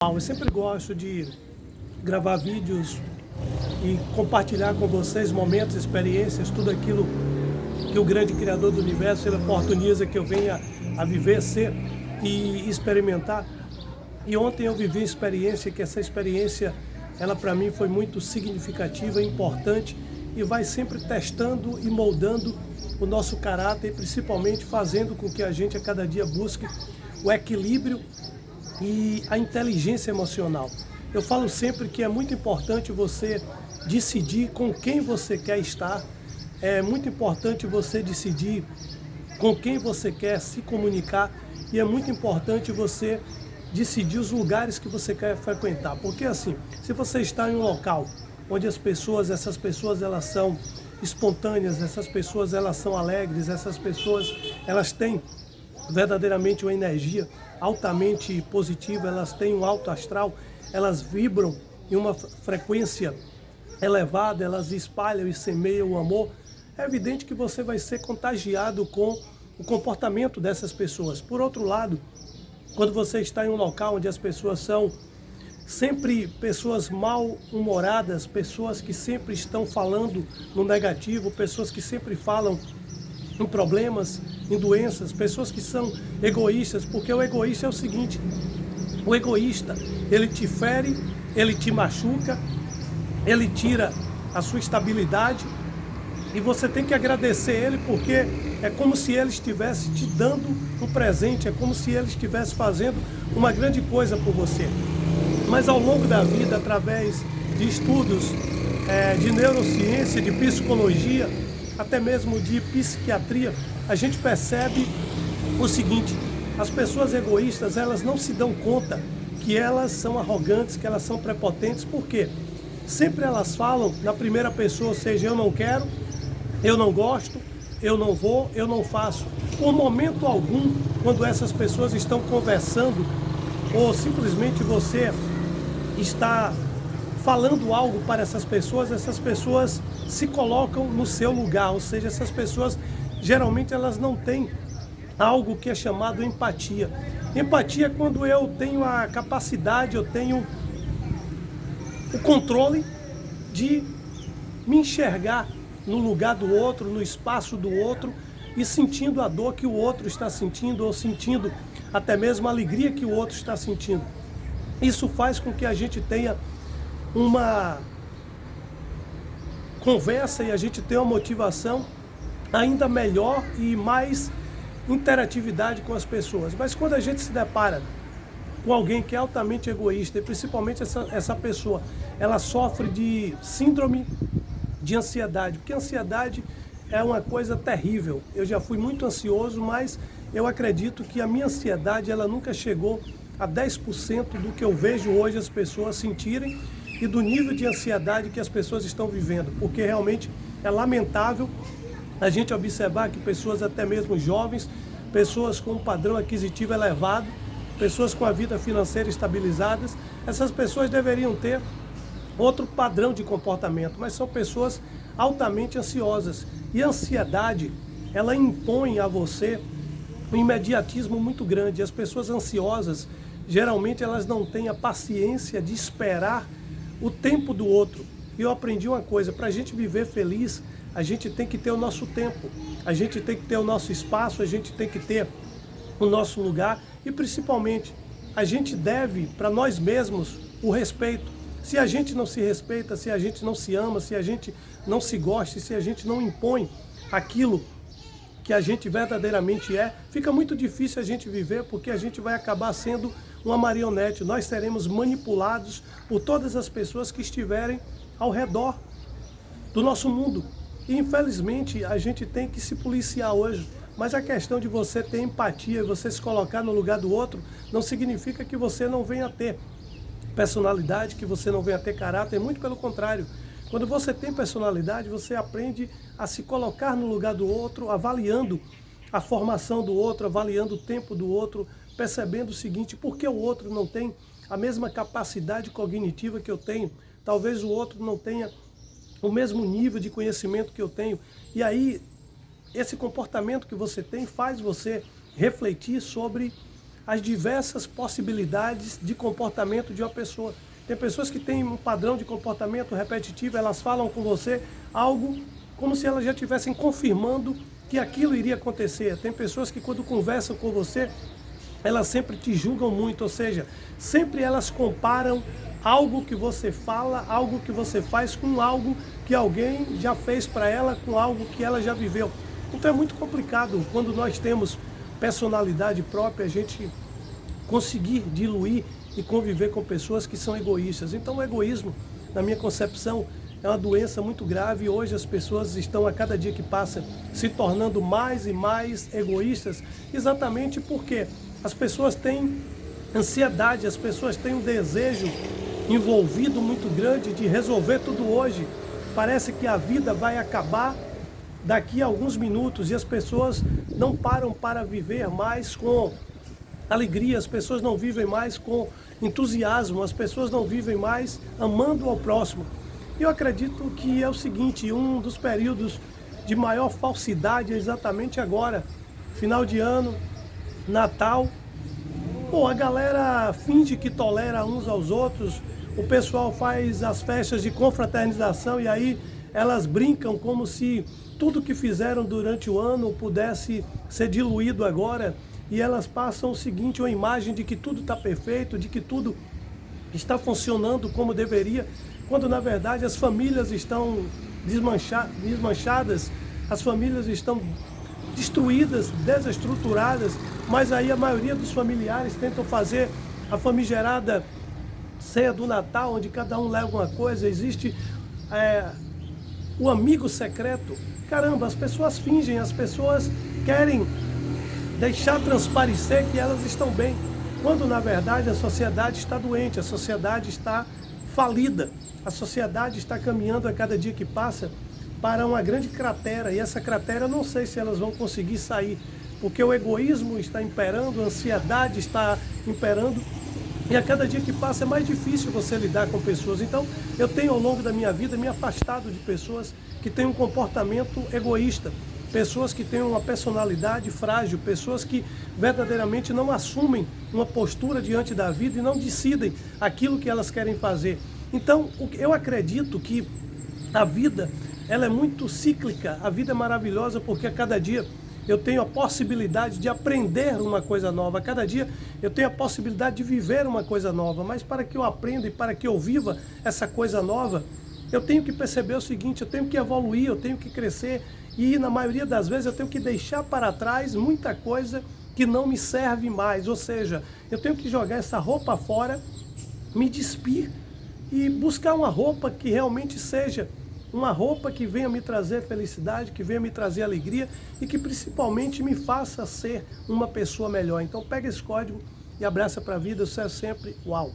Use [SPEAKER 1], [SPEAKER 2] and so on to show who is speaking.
[SPEAKER 1] Eu sempre gosto de gravar vídeos e compartilhar com vocês momentos, experiências, tudo aquilo que o grande Criador do Universo ele oportuniza que eu venha a viver, ser e experimentar. E ontem eu vivi uma experiência que essa experiência, ela para mim foi muito significativa, importante e vai sempre testando e moldando o nosso caráter e principalmente fazendo com que a gente a cada dia busque o equilíbrio e a inteligência emocional. Eu falo sempre que é muito importante você decidir com quem você quer estar, é muito importante você decidir com quem você quer se comunicar e é muito importante você decidir os lugares que você quer frequentar. Porque assim, se você está em um local onde essas pessoas elas são espontâneas, essas pessoas elas são alegres, essas pessoas elas têm verdadeiramente uma energia altamente positiva, elas têm um alto astral, elas vibram em uma frequência elevada, elas espalham e semeiam o amor, é evidente que você vai ser contagiado com o comportamento dessas pessoas. Por outro lado, quando você está em um local onde as pessoas são sempre pessoas mal-humoradas, pessoas que sempre estão falando no negativo, pessoas que sempre falam em problemas, em doenças, pessoas que são egoístas, porque o egoísta é o seguinte, o egoísta, ele te fere, ele te machuca, ele tira a sua estabilidade e você tem que agradecer ele porque é como se ele estivesse te dando um presente, é como se ele estivesse fazendo uma grande coisa por você. Mas ao longo da vida, através de estudos de neurociência, de psicologia, até mesmo de psiquiatria, a gente percebe o seguinte, as pessoas egoístas, elas não se dão conta que elas são arrogantes, que elas são prepotentes, por quê? Sempre elas falam na primeira pessoa, ou seja, eu não quero, eu não gosto, eu não vou, eu não faço. Por momento algum, quando essas pessoas estão conversando, ou simplesmente você está falando algo para essas pessoas se colocam no seu lugar, ou seja, essas pessoas geralmente elas não têm algo que é chamado empatia. Empatia é quando eu tenho a capacidade, eu tenho o controle de me enxergar no lugar do outro, no espaço do outro e sentindo a dor que o outro está sentindo ou sentindo até mesmo a alegria que o outro está sentindo. Isso faz com que a gente tenha uma conversa e a gente tenha uma motivação ainda melhor e mais interatividade com as pessoas. Mas quando a gente se depara com alguém que é altamente egoísta e principalmente essa pessoa, ela sofre de síndrome de ansiedade, porque a ansiedade é uma coisa terrível. Eu já fui muito ansioso, mas eu acredito que a minha ansiedade ela nunca chegou a 10% do que eu vejo hoje as pessoas sentirem e do nível de ansiedade que as pessoas estão vivendo, porque realmente é lamentável a gente observar que pessoas até mesmo jovens, pessoas com um padrão aquisitivo elevado, pessoas com a vida financeira estabilizadas, essas pessoas deveriam ter outro padrão de comportamento, mas são pessoas altamente ansiosas. E a ansiedade, ela impõe a você um imediatismo muito grande. As pessoas ansiosas, geralmente elas não têm a paciência de esperar o tempo do outro. E eu aprendi uma coisa, para a gente viver feliz, a gente tem que ter o nosso tempo, a gente tem que ter o nosso espaço, a gente tem que ter o nosso lugar e principalmente a gente deve para nós mesmos o respeito. Se a gente não se respeita, se a gente não se ama, se a gente não se gosta, se a gente não impõe aquilo que a gente verdadeiramente é, fica muito difícil a gente viver porque a gente vai acabar sendo uma marionete. Nós seremos manipulados por todas as pessoas que estiverem ao redor do nosso mundo. E infelizmente a gente tem que se policiar hoje. Mas a questão de você ter empatia, você se colocar no lugar do outro, não significa que você não venha a ter personalidade, que você não venha a ter caráter, muito pelo contrário. Quando você tem personalidade, você aprende a se colocar no lugar do outro, avaliando a formação do outro, avaliando o tempo do outro, percebendo o seguinte, por que o outro não tem a mesma capacidade cognitiva que eu tenho? Talvez o outro não tenha o mesmo nível de conhecimento que eu tenho. E aí, esse comportamento que você tem faz você refletir sobre as diversas possibilidades de comportamento de uma pessoa. Tem pessoas que têm um padrão de comportamento repetitivo, elas falam com você algo como se elas já estivessem confirmando que aquilo iria acontecer. Tem pessoas que quando conversam com você, elas sempre te julgam muito, ou seja, sempre elas comparam algo que você fala, algo que você faz com algo que alguém já fez para ela, com algo que ela já viveu. Então é muito complicado quando nós temos personalidade própria, a gente conseguir diluir e conviver com pessoas que são egoístas. Então o egoísmo, na minha concepção, é uma doença muito grave e hoje as pessoas estão a cada dia que passa se tornando mais e mais egoístas, exatamente porque as pessoas têm ansiedade, as pessoas têm um desejo envolvido muito grande de resolver tudo hoje. Parece que a vida vai acabar daqui a alguns minutos e as pessoas não param para viver mais com alegria, as pessoas não vivem mais com entusiasmo, as pessoas não vivem mais amando ao próximo. Eu acredito que é o seguinte, um dos períodos de maior falsidade é exatamente agora, final de ano, Natal. Pô, a galera finge que tolera uns aos outros, o pessoal faz as festas de confraternização e aí elas brincam como se tudo que fizeram durante o ano pudesse ser diluído agora e elas passam o seguinte, uma imagem de que tudo está perfeito, de que tudo está funcionando como deveria, quando na verdade as famílias estão desmanchadas, as famílias estão destruídas, desestruturadas, mas aí a maioria dos familiares tentam fazer a famigerada ceia do Natal, onde cada um leva uma coisa, existe o amigo secreto. Caramba, as pessoas fingem, as pessoas querem deixar transparecer que elas estão bem, quando na verdade a sociedade está doente, a sociedade está falida, a sociedade está caminhando a cada dia que passa para uma grande cratera, e essa cratera eu não sei se elas vão conseguir sair, porque o egoísmo está imperando, a ansiedade está imperando, e a cada dia que passa é mais difícil você lidar com pessoas. Então eu tenho ao longo da minha vida me afastado de pessoas que têm um comportamento egoísta, pessoas que têm uma personalidade frágil, pessoas que verdadeiramente não assumem uma postura diante da vida e não decidem aquilo que elas querem fazer. Então eu acredito que a vida ela é muito cíclica, a vida é maravilhosa porque a cada dia eu tenho a possibilidade de aprender uma coisa nova, a cada dia eu tenho a possibilidade de viver uma coisa nova, mas para que eu aprenda e para que eu viva essa coisa nova, eu tenho que perceber o seguinte, eu tenho que evoluir, eu tenho que crescer e na maioria das vezes eu tenho que deixar para trás muita coisa que não me serve mais, ou seja, eu tenho que jogar essa roupa fora, me despir e buscar uma roupa que realmente seja uma roupa que venha me trazer felicidade, que venha me trazer alegria e que principalmente me faça ser uma pessoa melhor. Então pega esse código e abraça para a vida, você é sempre uau!